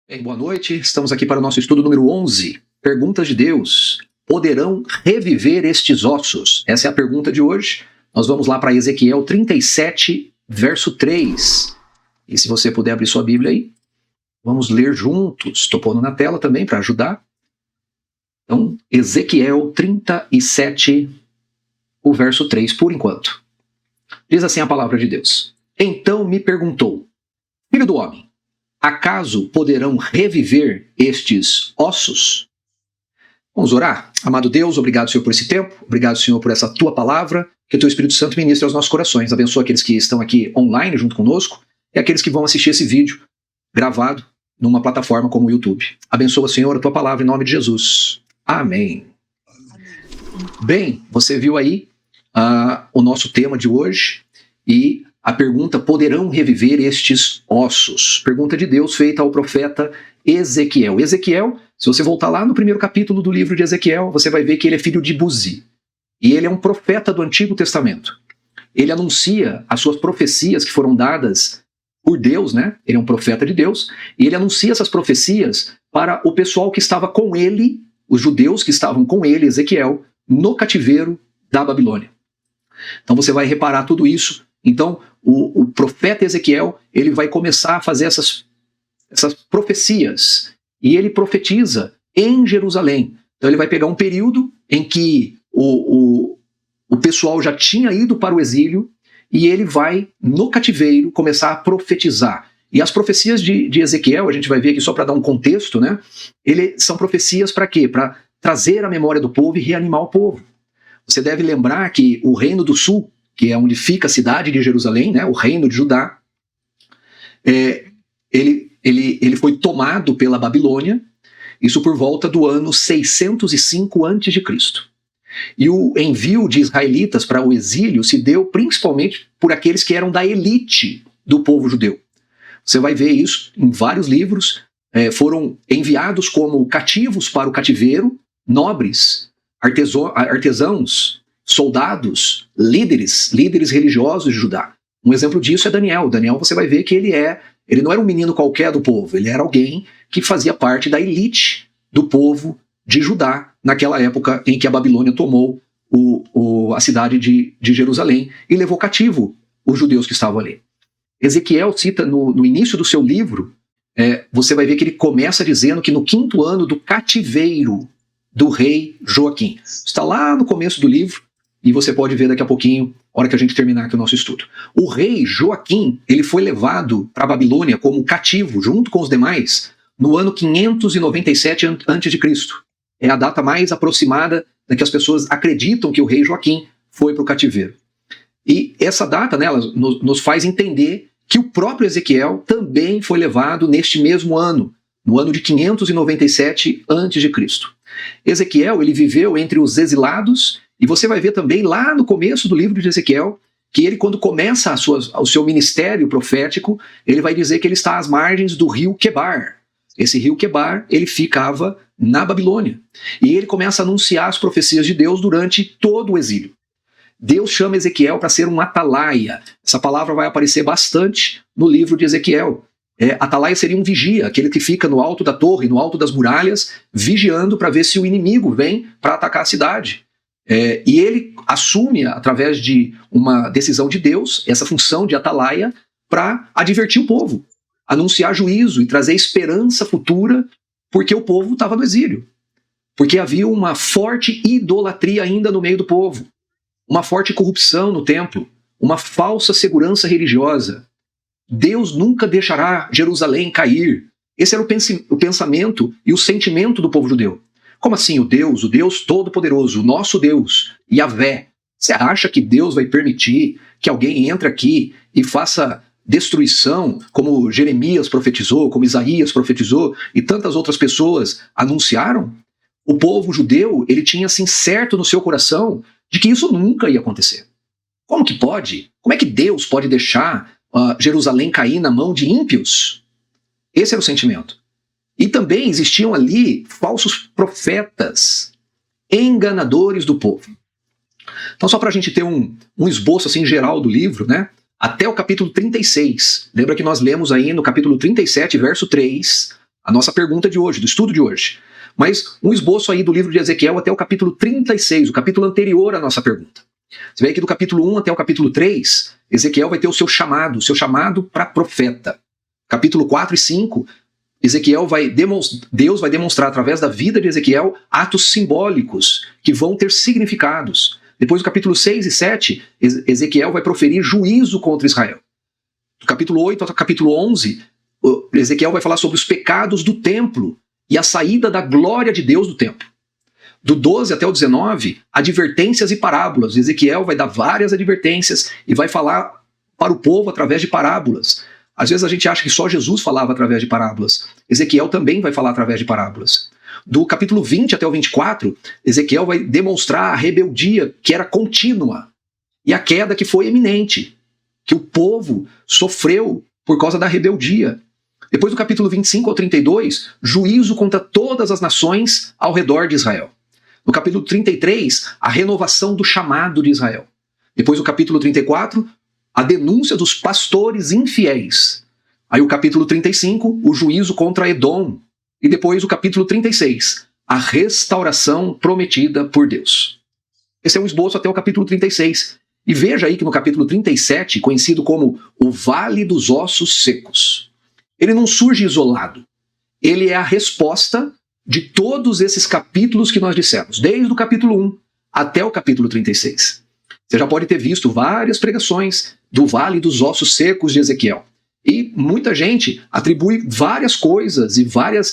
Bem, boa noite, estamos aqui para o nosso estudo número 11. Perguntas de Deus. Poderão reviver estes ossos? Essa é a pergunta de hoje. Nós vamos lá para Ezequiel 37, verso 3. E se você puder abrir sua Bíblia aí, vamos ler juntos. Estou pondo na tela também para ajudar. Então, Ezequiel 37, o verso 3, por enquanto. Diz assim a palavra de Deus. Então me perguntou, filho do homem, acaso poderão reviver estes ossos? Vamos orar? Amado Deus, obrigado, Senhor, por esse tempo. Obrigado, Senhor, por essa Tua palavra. Que o Teu Espírito Santo ministre aos nossos corações. Abençoa aqueles que estão aqui online junto conosco e aqueles que vão assistir esse vídeo gravado numa plataforma como o YouTube. Abençoa, Senhor, a Tua palavra em nome de Jesus. Amém. Bem, você viu aí o nosso tema de hoje e a pergunta, poderão reviver estes ossos? Pergunta de Deus feita ao profeta Ezequiel. Ezequiel, se você voltar lá no primeiro capítulo do livro de Ezequiel, você vai ver que ele é filho de Buzi. E ele é um profeta do Antigo Testamento. Ele anuncia as suas profecias que foram dadas por Deus, né? Ele é um profeta de Deus. E ele anuncia essas profecias para o pessoal que estava com ele, os judeus que estavam com ele, Ezequiel, no cativeiro da Babilônia. Então você vai reparar tudo isso. Então, o profeta Ezequiel, ele vai começar a fazer essas profecias, e ele profetiza em Jerusalém. Então ele vai pegar um período em que o pessoal já tinha ido para o exílio, e ele vai, no cativeiro, começar a profetizar. E as profecias de Ezequiel, a gente vai ver aqui só para dar um contexto, né? São profecias para quê? Para trazer a memória do povo e reanimar o povo. Você deve lembrar que o Reino do Sul, que é onde fica a cidade de Jerusalém, né, o reino de Judá, ele foi tomado pela Babilônia, isso por volta do ano 605 a.C. E o envio de israelitas para o exílio se deu principalmente por aqueles que eram da elite do povo judeu. Você vai ver isso em vários livros, foram enviados como cativos para o cativeiro, nobres, artesãos, soldados, líderes religiosos de Judá. Um exemplo disso é Daniel. Daniel, você vai ver que ele não era um menino qualquer do povo, ele era alguém que fazia parte da elite do povo de Judá, naquela época em que a Babilônia tomou a cidade de Jerusalém e levou cativo os judeus que estavam ali. Ezequiel cita no início do seu livro, você vai ver que ele começa dizendo que no 5º ano do cativeiro do rei Joaquim. Está lá no começo do livro, e você pode ver daqui a pouquinho, na hora que a gente terminar aqui o nosso estudo. O rei Joaquim, ele foi levado para a Babilônia como cativo, junto com os demais, no ano 597 a.C. É a data mais aproximada da que as pessoas acreditam que o rei Joaquim foi para o cativeiro. E essa data, né, ela nos faz entender que o próprio Ezequiel também foi levado neste mesmo ano, no ano de 597 a.C. Ezequiel, ele viveu entre os exilados, e você vai ver também lá no começo do livro de Ezequiel, que ele, quando começa o seu ministério profético, ele vai dizer que ele está às margens do rio Quebar. Esse rio Quebar, ele ficava na Babilônia. E ele começa a anunciar as profecias de Deus durante todo o exílio. Deus chama Ezequiel para ser um atalaia. Essa palavra vai aparecer bastante no livro de Ezequiel. Atalaia seria um vigia, aquele que fica no alto da torre, no alto das muralhas, vigiando para ver se o inimigo vem para atacar a cidade. E ele assume, através de uma decisão de Deus, essa função de atalaia para advertir o povo, anunciar juízo e trazer esperança futura, porque o povo estava no exílio. Porque havia uma forte idolatria ainda no meio do povo, uma forte corrupção no templo, uma falsa segurança religiosa. Deus nunca deixará Jerusalém cair. Esse era o pensamento e o sentimento do povo judeu. Como assim o Deus Todo-Poderoso, o nosso Deus, Yahvé? Você acha que Deus vai permitir que alguém entre aqui e faça destruição, como Jeremias profetizou, como Isaías profetizou e tantas outras pessoas anunciaram? O povo judeu, ele tinha assim certo no seu coração de que isso nunca ia acontecer. Como que pode? Como é que Deus pode deixar Jerusalém cair na mão de ímpios? Esse era o sentimento. E também existiam ali falsos profetas, enganadores do povo. Então, só para a gente ter um esboço assim, geral do livro, né? Até o capítulo 36. Lembra que nós lemos aí no capítulo 37, verso 3, a nossa pergunta de hoje, do estudo de hoje. Mas um esboço aí do livro de Ezequiel até o capítulo 36, o capítulo anterior à nossa pergunta. Você vê aqui do capítulo 1 até o capítulo 3, Ezequiel vai ter o seu chamado para profeta. Capítulo 4 e 5, Deus vai demonstrar através da vida de Ezequiel atos simbólicos que vão ter significados. Depois do capítulo 6 e 7, Ezequiel vai proferir juízo contra Israel. Do capítulo 8 ao capítulo 11, Ezequiel vai falar sobre os pecados do templo e a saída da glória de Deus do templo. Do 12 até o 19, advertências e parábolas. Ezequiel vai dar várias advertências e vai falar para o povo através de parábolas. Às vezes a gente acha que só Jesus falava através de parábolas. Ezequiel também vai falar através de parábolas. Do capítulo 20 até o 24, Ezequiel vai demonstrar a rebeldia que era contínua e a queda que foi eminente, que o povo sofreu por causa da rebeldia. Depois do capítulo 25 ao 32, juízo contra todas as nações ao redor de Israel. No capítulo 33, a renovação do chamado de Israel. Depois do capítulo 34, a denúncia dos pastores infiéis. Aí o capítulo 35, o juízo contra Edom. E depois o capítulo 36, a restauração prometida por Deus. Esse é um esboço até o capítulo 36. E veja aí que no capítulo 37, conhecido como o Vale dos Ossos Secos, ele não surge isolado. Ele é a resposta de todos esses capítulos que nós dissemos, desde o capítulo 1 até o capítulo 36. Você já pode ter visto várias pregações do Vale dos Ossos Secos de Ezequiel. E muita gente atribui várias coisas,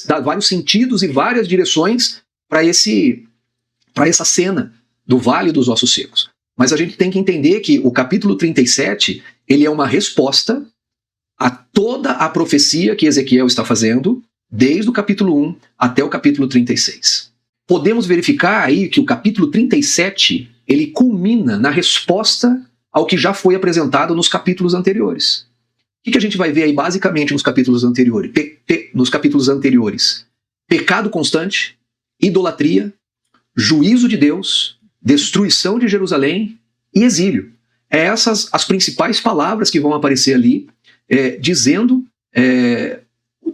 dá vários sentidos e várias direções para essa cena do Vale dos Ossos Secos. Mas a gente tem que entender que o capítulo 37 ele é uma resposta a toda a profecia que Ezequiel está fazendo, desde o capítulo 1 até o capítulo 36. Podemos verificar aí que o capítulo 37, ele culmina na resposta ao que já foi apresentado nos capítulos anteriores. O que a gente vai ver aí basicamente nos capítulos anteriores? Pecado constante, idolatria, juízo de Deus, destruição de Jerusalém e exílio. Essas as principais palavras que vão aparecer ali, dizendo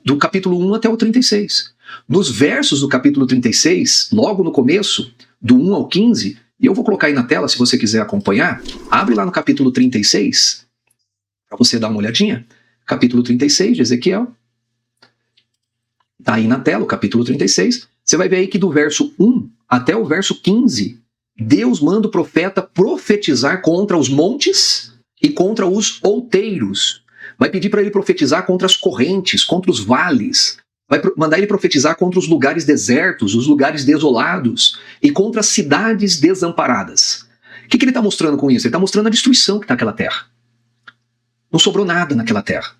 do capítulo 1 até o 36. Nos versos do capítulo 36, logo no começo, do 1 ao 15, e eu vou colocar aí na tela se você quiser acompanhar, abre lá no capítulo 36, para você dar uma olhadinha. Capítulo 36 de Ezequiel. Está aí na tela o capítulo 36. Você vai ver aí que do verso 1 até o verso 15, Deus manda o profeta profetizar contra os montes e contra os outeiros. Vai pedir para ele profetizar contra as correntes, contra os vales. Vai mandar ele profetizar contra os lugares desertos, os lugares desolados e contra as cidades desamparadas. O que ele está mostrando com isso? Ele está mostrando a destruição que está naquela terra. Não sobrou nada naquela terra.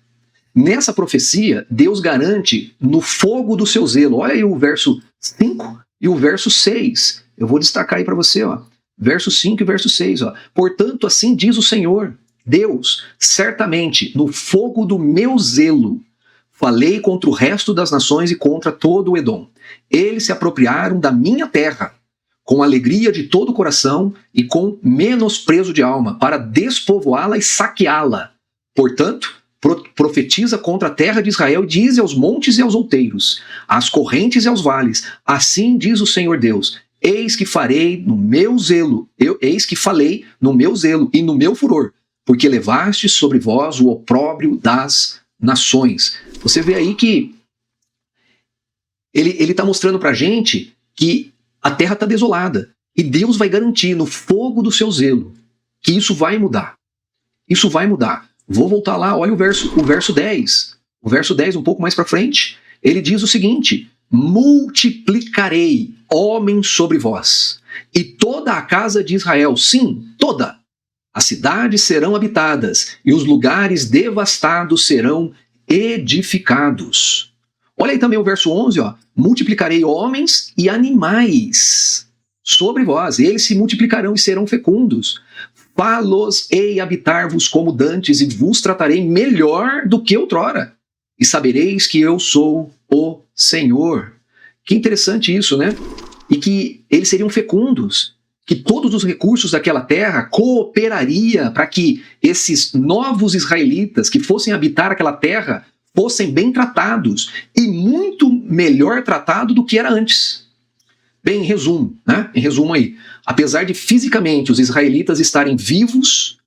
Nessa profecia, Deus garante no fogo do seu zelo. Olha aí o verso 5 e o verso 6. Eu vou destacar aí para você, ó. Verso 5 e verso 6. Ó. Portanto, assim diz o Senhor, Deus, certamente no fogo do meu zelo falei contra o resto das nações e contra todo o Edom. Eles se apropriaram da minha terra, com alegria de todo o coração e com menosprezo de alma, para despovoá-la e saqueá-la. Portanto, profetiza contra a terra de Israel e diz aos montes e aos outeiros, às correntes e aos vales, assim diz o Senhor Deus, eis que falei no meu zelo e no meu furor, porque levaste sobre vós o opróbrio das nações. Você vê aí que ele está mostrando para a gente que a terra está desolada. E Deus vai garantir no fogo do seu zelo que isso vai mudar. Isso vai mudar. Vou voltar lá, olha o verso 10. O verso 10, um pouco mais para frente, ele diz o seguinte, multiplicarei homens sobre vós, e toda a casa de Israel, sim, toda, as cidades serão habitadas, e os lugares devastados serão edificados. Olha aí também o verso 11, ó. Multiplicarei homens e animais sobre vós, e eles se multiplicarão e serão fecundos. Fá-los-ei habitar-vos como dantes, e vos tratarei melhor do que outrora. E sabereis que eu sou o Senhor. Que interessante isso, né? E que eles seriam fecundos, que todos os recursos daquela terra cooperaria para que esses novos israelitas que fossem habitar aquela terra fossem bem tratados e muito melhor tratado do que era antes. Bem, em resumo, né? Em resumo aí, apesar de fisicamente os israelitas estarem vivos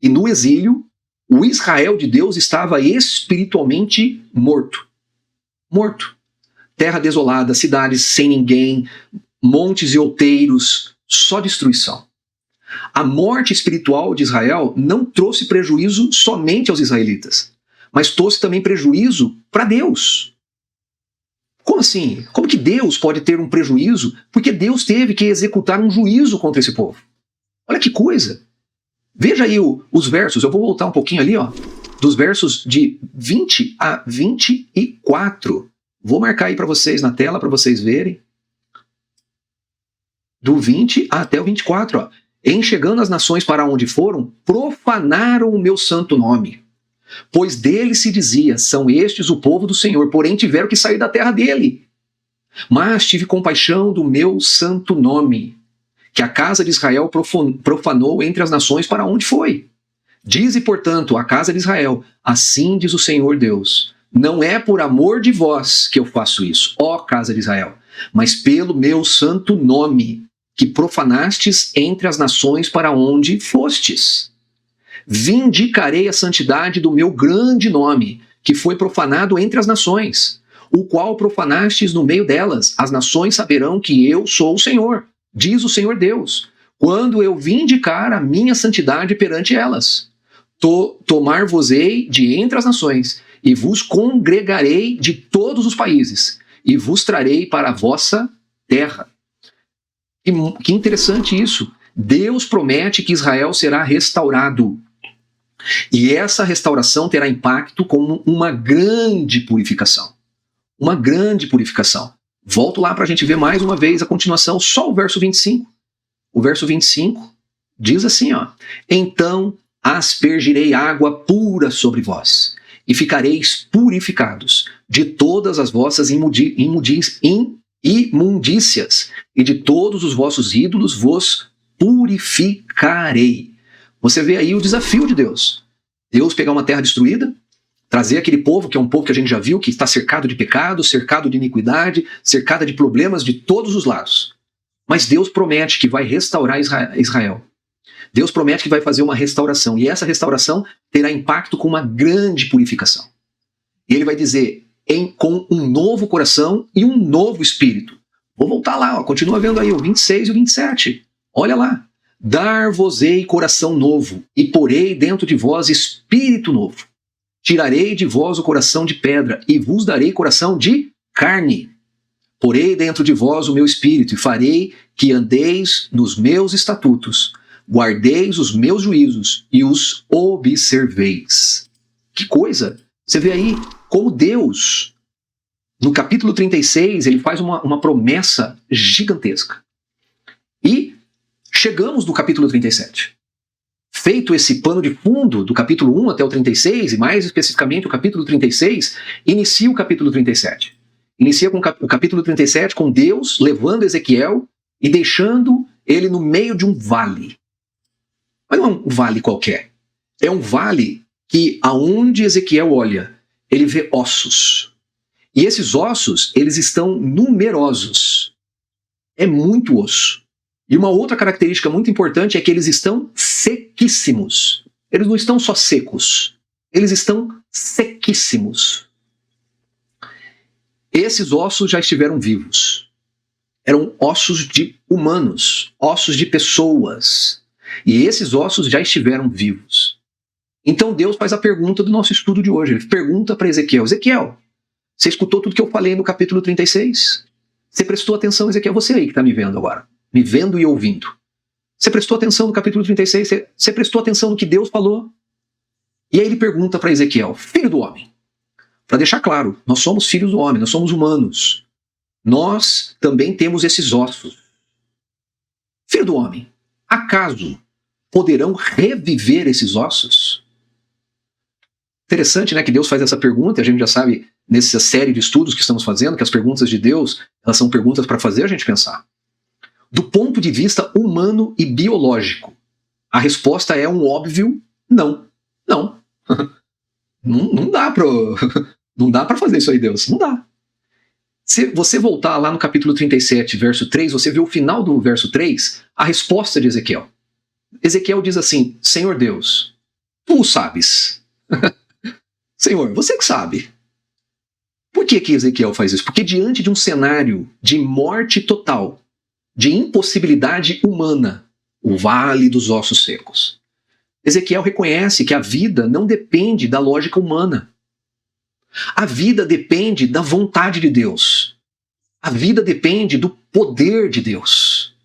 e no exílio, o Israel de Deus estava espiritualmente morto. Morto. Terra desolada, cidades sem ninguém, montes e outeiros, só destruição. A morte espiritual de Israel não trouxe prejuízo somente aos israelitas, mas trouxe também prejuízo para Deus. Como assim? Como que Deus pode ter um prejuízo? Porque Deus teve que executar um juízo contra esse povo. Olha que coisa! Veja aí os versos, eu vou voltar um pouquinho ali, ó, dos versos de 20 a 24. Vou marcar aí para vocês na tela, para vocês verem. Do 20 até o 24, ó. Em chegando as nações para onde foram, profanaram o meu santo nome. Pois dele se dizia, são estes o povo do Senhor, porém tiveram que sair da terra dele. Mas tive compaixão do meu santo nome, que a casa de Israel profanou entre as nações para onde foi. Dize, portanto, a casa de Israel, assim diz o Senhor Deus, não é por amor de vós que eu faço isso, ó casa de Israel, mas pelo meu santo nome, que profanastes entre as nações para onde fostes. Vindicarei a santidade do meu grande nome, que foi profanado entre as nações, o qual profanastes no meio delas. As nações saberão que eu sou o Senhor, diz o Senhor Deus, quando eu vindicar a minha santidade perante elas. Tomar-vos-ei de entre as nações, e vos congregarei de todos os países, e vos trarei para a vossa terra. Que interessante isso. Deus promete que Israel será restaurado. E essa restauração terá impacto como uma grande purificação. Uma grande purificação. Volto lá para a gente ver mais uma vez a continuação, só o verso 25. O verso 25 diz assim, ó. Então aspergirei água pura sobre vós, e ficareis purificados de todas as vossas imundícias, e de todos os vossos ídolos vos purificarei. Você vê aí o desafio de Deus. Deus pegar uma terra destruída, trazer aquele povo, que é um povo que a gente já viu, que está cercado de pecado, cercado de iniquidade, cercado de problemas de todos os lados. Mas Deus promete que vai restaurar Israel. Deus promete que vai fazer uma restauração. E essa restauração terá impacto com uma grande purificação. E ele vai dizer, com um novo coração e um novo espírito. Vou voltar lá, ó, continua vendo aí o 26 e o 27. Olha lá. Dar-vos-ei coração novo, e porei dentro de vós espírito novo. Tirarei de vós o coração de pedra, e vos darei coração de carne. Porei dentro de vós o meu espírito, e farei que andeis nos meus estatutos, guardeis os meus juízos, e os observeis. Que coisa! Você vê aí como Deus, no capítulo 36, ele faz uma promessa gigantesca. E chegamos no capítulo 37. Feito esse pano de fundo do capítulo 1 até o 36, e mais especificamente o capítulo 36, inicia o capítulo 37. Inicia com o capítulo 37 com Deus levando Ezequiel e deixando ele no meio de um vale. Mas não é um vale qualquer. É um vale que, aonde Ezequiel olha, ele vê ossos. E esses ossos, eles estão numerosos. É muito osso. E uma outra característica muito importante é que eles estão sequíssimos. Eles não estão só secos. Eles estão sequíssimos. Esses ossos já estiveram vivos. Eram ossos de humanos, ossos de pessoas. E esses ossos já estiveram vivos. Então Deus faz a pergunta do nosso estudo de hoje. Ele pergunta para Ezequiel, Ezequiel, você escutou tudo que eu falei no capítulo 36? Você prestou atenção, Ezequiel? Você aí que está me vendo agora, me vendo e ouvindo. Você prestou atenção no capítulo 36? Você prestou atenção no que Deus falou? E aí ele pergunta para Ezequiel, filho do homem, para deixar claro, nós somos filhos do homem, nós somos humanos. Nós também temos esses ossos. Filho do homem, acaso poderão reviver esses ossos? Interessante, né, que Deus faz essa pergunta, e a gente já sabe, nessa série de estudos que estamos fazendo, que as perguntas de Deus, elas são perguntas para fazer a gente pensar. Do ponto de vista humano e biológico, a resposta é um óbvio não. Não. Não dá para fazer isso aí, Deus. Não dá. Se você voltar lá no capítulo 37, verso 3, você vê o final do verso 3, a resposta de Ezequiel. Ezequiel diz assim: Senhor Deus, tu o sabes. Senhor, você que sabe. Por que Ezequiel faz isso? Porque diante de um cenário de morte total, de impossibilidade humana, o vale dos ossos secos, Ezequiel reconhece que a vida não depende da lógica humana. A vida depende da vontade de Deus. A vida depende do poder de Deus.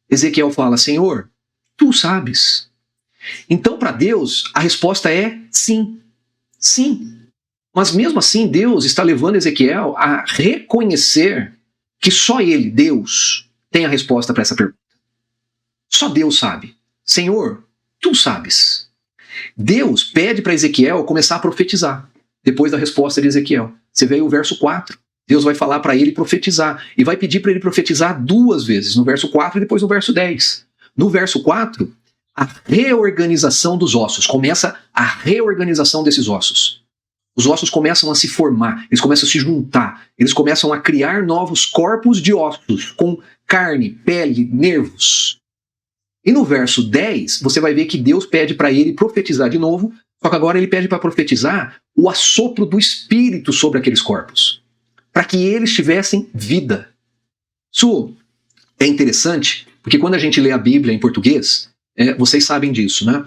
Ezequiel fala: Senhor, tu sabes. Então, para Deus, a resposta é sim. Sim. Mas mesmo assim, Deus está levando Ezequiel a reconhecer que só ele, Deus, tem a resposta para essa pergunta. Só Deus sabe. Senhor, tu sabes. Deus pede para Ezequiel começar a profetizar, depois da resposta de Ezequiel. Você vê aí o verso 4. Deus vai falar para ele profetizar, e vai pedir para ele profetizar 2 vezes, no verso 4 e depois no verso 10. No verso 4, a reorganização dos ossos. Começa a reorganização desses ossos. Os ossos começam a se formar, eles começam a se juntar, eles começam a criar novos corpos de ossos, com carne, pele, nervos. E no verso 10, você vai ver que Deus pede para ele profetizar de novo, só que agora ele pede para profetizar o assopro do Espírito sobre aqueles corpos, para que eles tivessem vida. Isso é interessante, porque quando a gente lê a Bíblia em português, vocês sabem disso, né?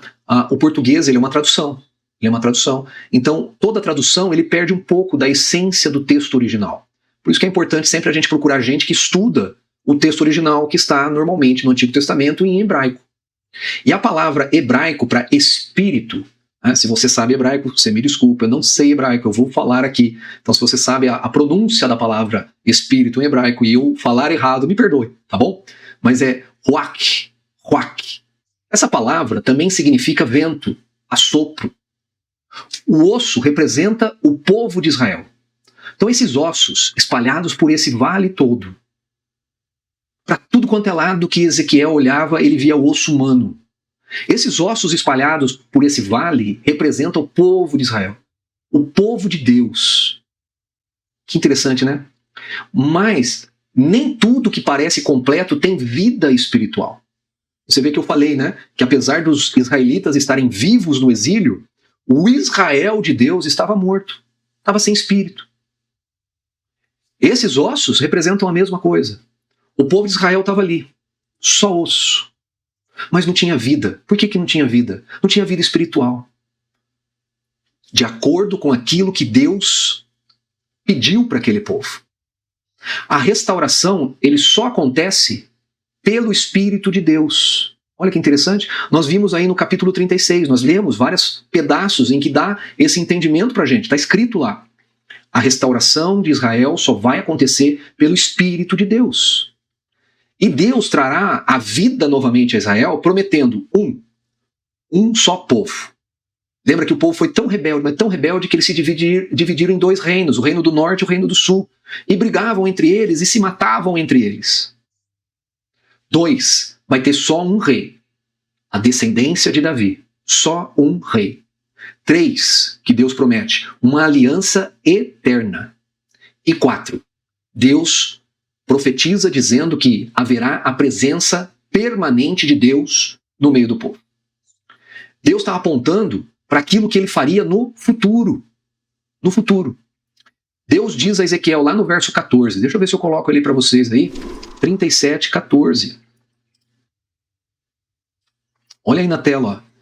O português, ele é uma tradução. Ele é uma tradução. Então, toda tradução, ele perde um pouco da essência do texto original. Por isso que é importante sempre a gente procurar gente que estuda o texto original, que está normalmente no Antigo Testamento em hebraico. E a palavra hebraico para espírito, né? Se você sabe hebraico, você me desculpa, eu não sei hebraico, eu vou falar aqui. Então, se você sabe a pronúncia da palavra espírito em hebraico e eu falar errado, me perdoe, tá bom? Mas é ruach, ruach. Essa palavra também significa vento, assopro. O osso representa o povo de Israel. Então esses ossos espalhados por esse vale todo, para tudo quanto é lado que Ezequiel olhava, ele via o osso humano. Esses ossos espalhados por esse vale representam o povo de Israel, o povo de Deus. Que interessante, né? Mas nem tudo que parece completo tem vida espiritual. Você vê que eu falei, né? Que apesar dos israelitas estarem vivos no exílio, o Israel de Deus estava morto, estava sem espírito. Esses ossos representam a mesma coisa. O povo de Israel estava ali, só osso, mas não tinha vida. Por que não tinha vida? Não tinha vida espiritual. De acordo com aquilo que Deus pediu para aquele povo. A restauração, ele só acontece pelo Espírito de Deus. Olha que interessante, nós vimos aí no capítulo 36, nós lemos vários pedaços em que dá esse entendimento para a gente, está escrito lá. A restauração de Israel só vai acontecer pelo Espírito de Deus. E Deus trará a vida novamente a Israel, prometendo um só povo. Lembra que o povo foi tão rebelde, mas tão rebelde que eles se dividiram em 2 reinos, o reino do norte e o reino do sul, e brigavam entre eles e se matavam entre eles. 2, vai ter só um rei, a descendência de Davi, só um rei. 3, que Deus promete, uma aliança eterna. E 4, Deus profetiza dizendo que haverá a presença permanente de Deus no meio do povo. Deus está apontando para aquilo que ele faria no futuro. No futuro. Deus diz a Ezequiel lá no verso 14, deixa eu ver se eu coloco ele para vocês aí, 37, 14. Olha aí na tela, ó.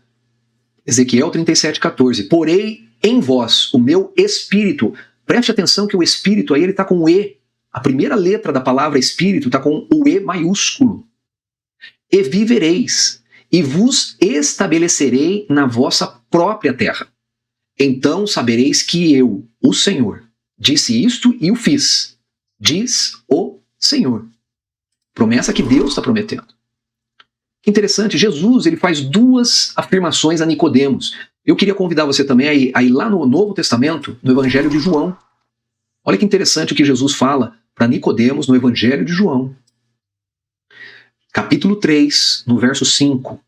Ezequiel 37, 14. Porei em vós o meu espírito. Preste atenção que o espírito aí ele está com o E. A primeira letra da palavra espírito está com o E maiúsculo. E vivereis, e vos estabelecerei na vossa própria terra. Então sabereis que eu, o Senhor, disse isto e o fiz. Diz o Senhor. Promessa que Deus está prometendo. Que interessante, Jesus ele faz 2 afirmações a Nicodemos. Eu queria convidar você também a ir lá no Novo Testamento, no Evangelho de João. Olha que interessante o que Jesus fala para Nicodemos no Evangelho de João. Capítulo 3, no verso 5.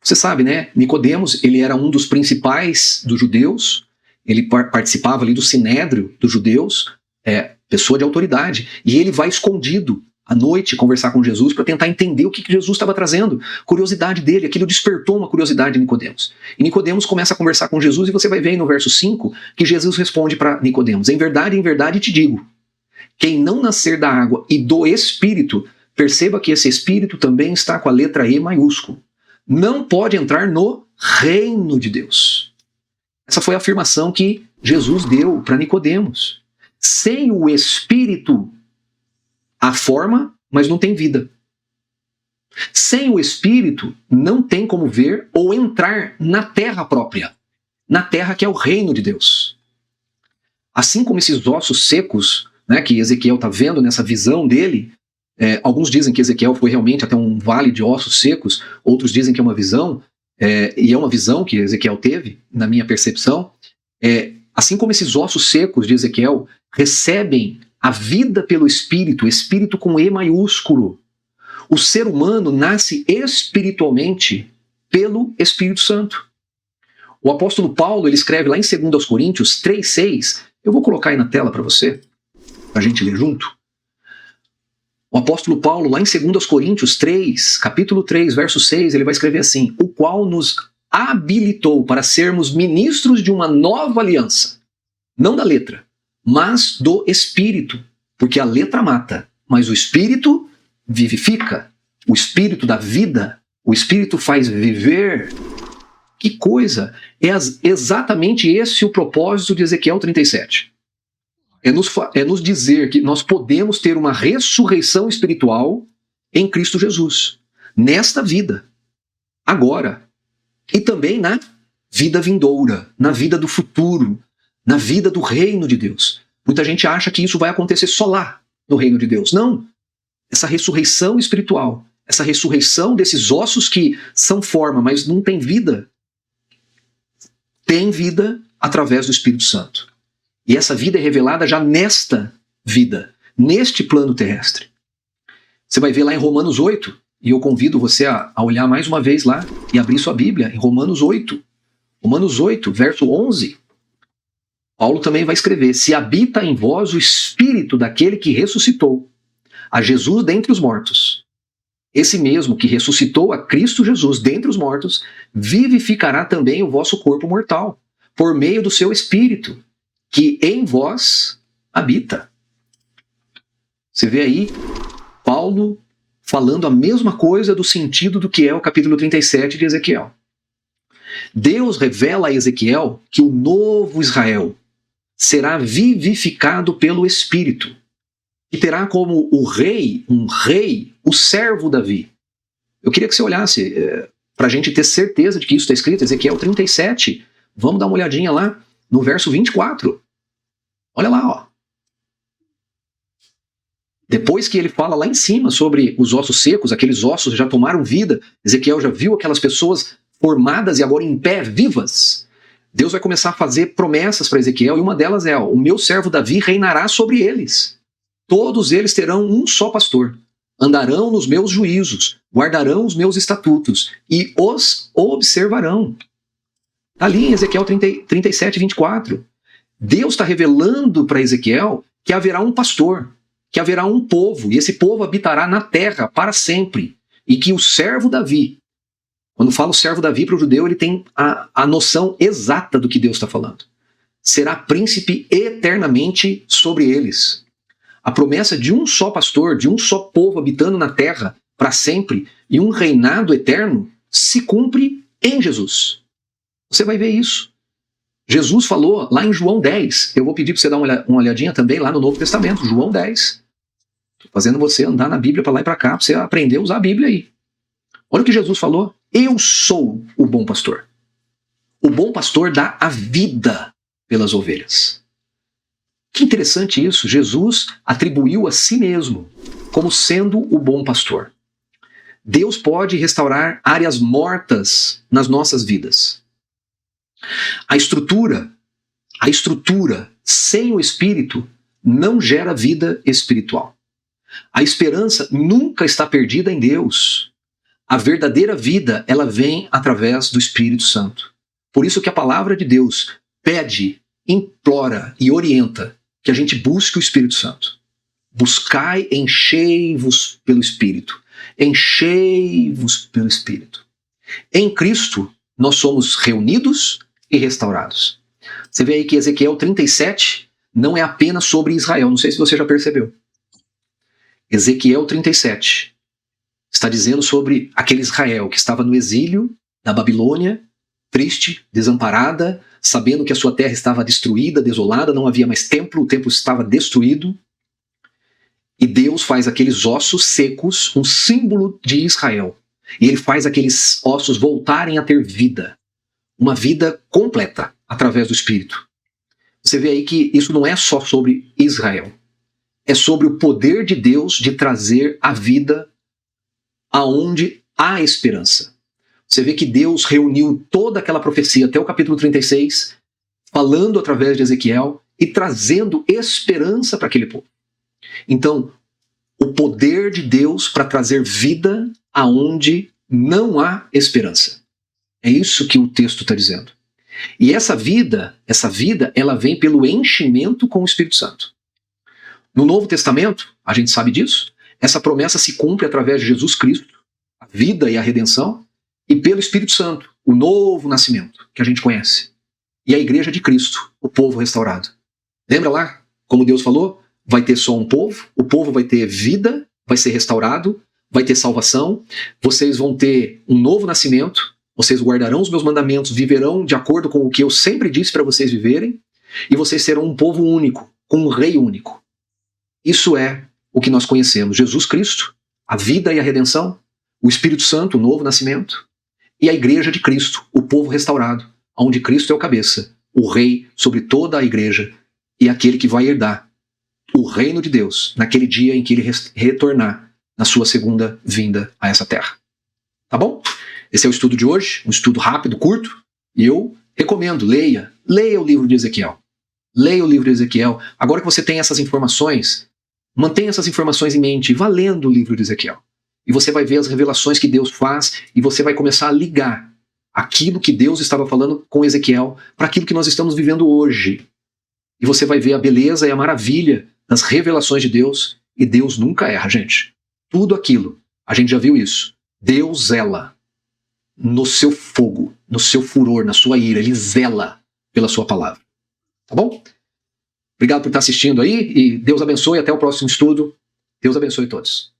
Você sabe, né? Nicodemos, ele era um dos principais dos judeus, ele participava ali do sinédrio dos judeus, pessoa de autoridade, e ele vai escondido à noite conversar com Jesus para tentar entender o que Jesus estava trazendo. Curiosidade dele, aquilo despertou uma curiosidade de Nicodemos. E Nicodemos começa a conversar com Jesus, e você vai ver aí no verso 5 que Jesus responde para Nicodemos: em verdade te digo, quem não nascer da água e do Espírito, perceba que esse Espírito também está com a letra E maiúsculo, não pode entrar no reino de Deus. Essa foi a afirmação que Jesus deu para Nicodemos. Sem o Espírito, há forma, mas não tem vida. Sem o Espírito, não tem como ver ou entrar na terra própria, na terra que é o reino de Deus. Assim como esses ossos secos, né, que Ezequiel está vendo nessa visão dele, alguns dizem que Ezequiel foi realmente até um vale de ossos secos, outros dizem que é uma visão, e é uma visão que Ezequiel teve, na minha percepção. Assim como esses ossos secos de Ezequiel recebem a vida pelo Espírito, Espírito com E maiúsculo, o ser humano nasce espiritualmente pelo Espírito Santo. O apóstolo Paulo, ele escreve lá em 2 Coríntios 3,6, eu vou colocar aí na tela para você, para a gente ler junto. O apóstolo Paulo, lá em 2 Coríntios 3, capítulo 3, verso 6, ele vai escrever assim: o qual nos habilitou para sermos ministros de uma nova aliança, não da letra, mas do Espírito, porque a letra mata, mas o Espírito vivifica, o Espírito da vida, o Espírito faz viver. Que coisa! É exatamente esse o propósito de Ezequiel 37. É nos dizer que nós podemos ter uma ressurreição espiritual em Cristo Jesus, nesta vida, agora, e também na vida vindoura, na vida do futuro, na vida do reino de Deus. Muita gente acha que isso vai acontecer só lá, no reino de Deus. Não! Essa ressurreição espiritual, essa ressurreição desses ossos que são forma, mas não tem vida, tem vida através do Espírito Santo. E essa vida é revelada já nesta vida, neste plano terrestre. Você vai ver lá em Romanos 8, e eu convido você a olhar mais uma vez lá e abrir sua Bíblia em Romanos 8. Romanos 8, verso 11. Paulo também vai escrever: se habita em vós o Espírito daquele que ressuscitou a Jesus dentre os mortos, esse mesmo que ressuscitou a Cristo Jesus dentre os mortos, vivificará também o vosso corpo mortal, por meio do seu Espírito, que em vós habita. Você vê aí Paulo falando a mesma coisa do sentido do que é o capítulo 37 de Ezequiel. Deus revela a Ezequiel que o novo Israel será vivificado pelo Espírito, e terá como um rei, o servo Davi. Eu queria que você olhasse, para a gente ter certeza de que isso está escrito, Ezequiel 37, vamos dar uma olhadinha lá no verso 24. Olha lá, ó. Depois que ele fala lá em cima sobre os ossos secos, aqueles ossos já tomaram vida, Ezequiel já viu aquelas pessoas formadas e agora em pé, vivas. Deus vai começar a fazer promessas para Ezequiel, e uma delas é: o meu servo Davi reinará sobre eles. Todos eles terão um só pastor, andarão nos meus juízos, guardarão os meus estatutos e os observarão. Está ali em Ezequiel 37, 24. Deus está revelando para Ezequiel que haverá um pastor, que haverá um povo, e esse povo habitará na terra para sempre. E que o servo Davi, quando fala o servo Davi para o judeu, ele tem a noção exata do que Deus está falando. Será príncipe eternamente sobre eles. A promessa de um só pastor, de um só povo habitando na terra para sempre, e um reinado eterno, se cumpre em Jesus. Você vai ver isso. Jesus falou lá em João 10, eu vou pedir para você dar uma olhadinha também lá no Novo Testamento, João 10. Estou fazendo você andar na Bíblia para lá e para cá, para você aprender a usar a Bíblia aí. Olha o que Jesus falou: eu sou o bom pastor. O bom pastor dá a vida pelas ovelhas. Que interessante isso, Jesus atribuiu a si mesmo como sendo o bom pastor. Deus pode restaurar áreas mortas nas nossas vidas. A estrutura sem o Espírito não gera vida espiritual. A esperança nunca está perdida em Deus. A verdadeira vida, ela vem através do Espírito Santo. Por isso que a palavra de Deus pede, implora e orienta que a gente busque o Espírito Santo. Buscai, enchei-vos pelo Espírito. Enchei-vos pelo Espírito. Em Cristo, nós somos reunidos e restaurados. Você vê aí que Ezequiel 37 não é apenas sobre Israel. Não sei se você já percebeu. Ezequiel 37 está dizendo sobre aquele Israel que estava no exílio da Babilônia, triste, desamparada, sabendo que a sua terra estava destruída, desolada, não havia mais templo, o templo estava destruído. E Deus faz aqueles ossos secos um símbolo de Israel. E ele faz aqueles ossos voltarem a ter vida. Uma vida completa, através do Espírito. Você vê aí que isso não é só sobre Israel. É sobre o poder de Deus de trazer a vida aonde há esperança. Você vê que Deus reuniu toda aquela profecia até o capítulo 36, falando através de Ezequiel e trazendo esperança para aquele povo. Então, o poder de Deus para trazer vida aonde não há esperança. É isso que o texto está dizendo. E essa vida, ela vem pelo enchimento com o Espírito Santo. No Novo Testamento, a gente sabe disso, essa promessa se cumpre através de Jesus Cristo, a vida e a redenção, e pelo Espírito Santo, o novo nascimento, que a gente conhece. E a igreja de Cristo, o povo restaurado. Lembra lá, como Deus falou? Vai ter só um povo, o povo vai ter vida, vai ser restaurado, vai ter salvação, vocês vão ter um novo nascimento, vocês guardarão os meus mandamentos, viverão de acordo com o que eu sempre disse para vocês viverem, e vocês serão um povo único, com um rei único. Isso é o que nós conhecemos. Jesus Cristo, a vida e a redenção, o Espírito Santo, o novo nascimento, e a igreja de Cristo, o povo restaurado, onde Cristo é o cabeça, o rei sobre toda a igreja e aquele que vai herdar o reino de Deus naquele dia em que ele retornar na sua segunda vinda a essa terra. Tá bom? Esse é o estudo de hoje, um estudo rápido, curto, e eu recomendo, leia o livro de Ezequiel. Leia o livro de Ezequiel. Agora que você tem essas informações, mantenha essas informações em mente e vá lendo o livro de Ezequiel. E você vai ver as revelações que Deus faz e você vai começar a ligar aquilo que Deus estava falando com Ezequiel para aquilo que nós estamos vivendo hoje. E você vai ver a beleza e a maravilha das revelações de Deus, e Deus nunca erra, gente. Tudo aquilo, a gente já viu isso. Deus zela no seu fogo, no seu furor, na sua ira, ele zela pela sua palavra. Tá bom? Obrigado por estar assistindo aí, e Deus abençoe, até o próximo estudo. Deus abençoe todos.